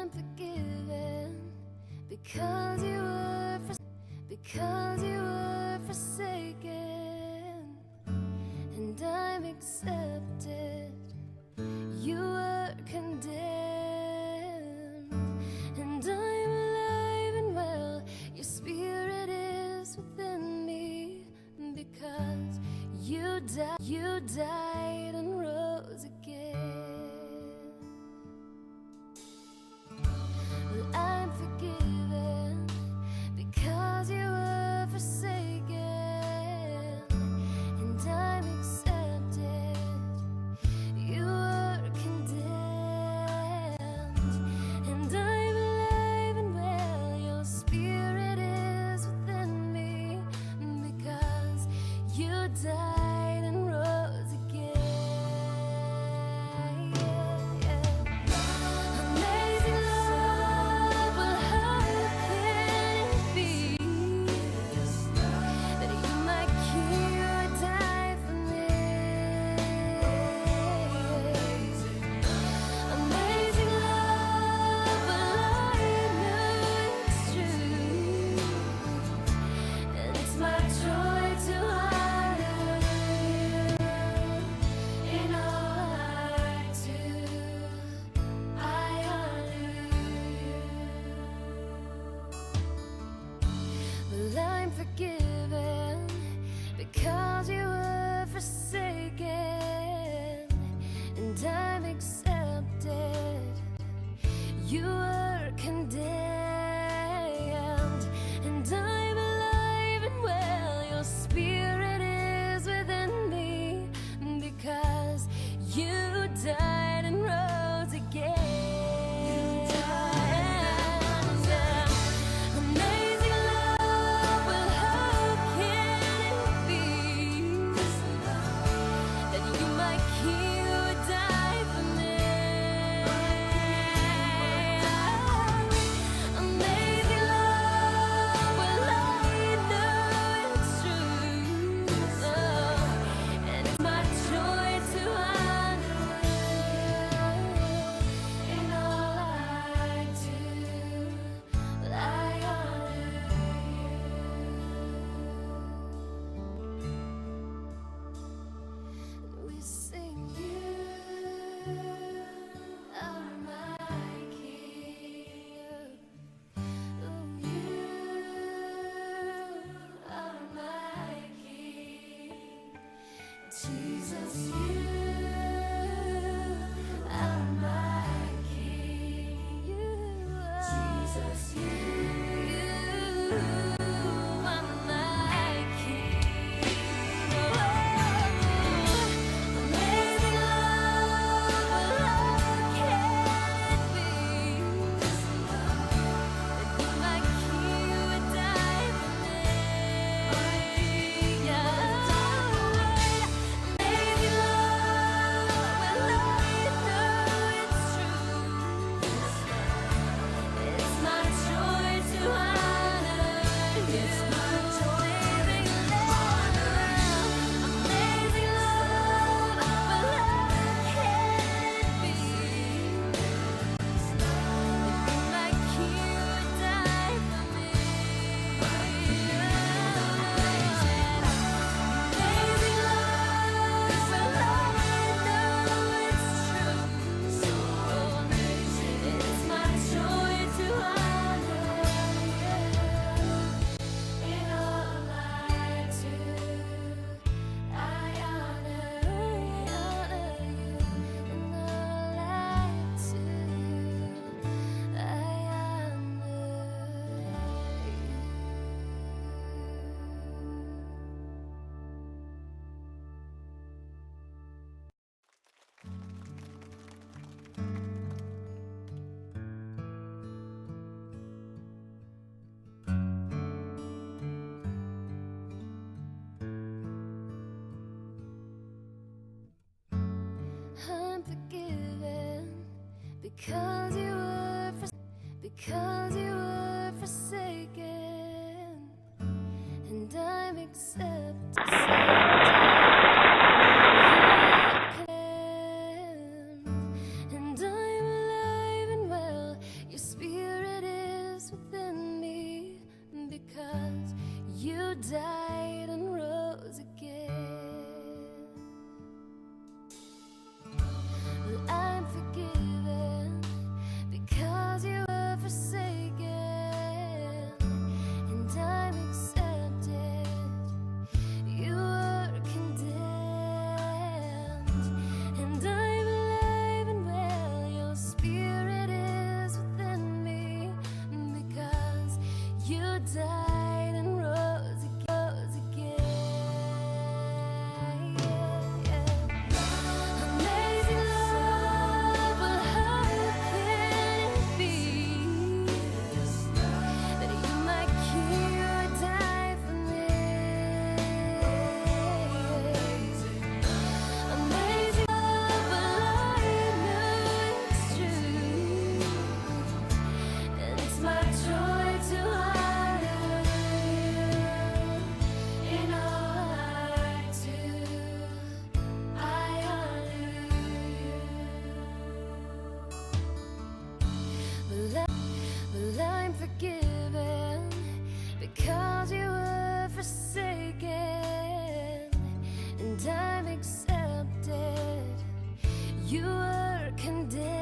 I'm forgiven because you were forsaken, and I'm accepted. You were condemned, and I'm alive and well. Your spirit is within me because you died and rose again. Well, I'm forgiven because you were forsaken, and I'm accepted. You were condemned, and I'm alive and well. Your spirit is within me because you died and rose again. Amazing love, well, how can it be that you, my King, would die for me? Amazing love, well, I know it's true, and it's my joy to honor you in all I do. I honor you. Well, I'm forgiven because you were forsaken, and I'm accepted. You were condemned, and I'm alive and well. Your spirit is within me because you died and rose again. Amazing love, well, how can it be that you, my King, would die for me? Amazing love, well, I know it's true, and it's my joy to honor you in all I do. Well, I honor you. We sing, you are my King. Oh, you are my King. Jesus, you are my King. Jesus, you are my King. Amazing love, well, how can it be that you, my King, would die for me? Amazing love, well, I know it's true. It's my joy to honor you. It's my joy. Amazing love, well, how can it be that you, my King, would die for me? Amazing love, well, I know it's true. It's my joy to honor you in all I do. I honor you in all I do. I I'm forgiven because you were forsaken, and I'm accepted. And I'm alive and well. Your accepted. You were condemned.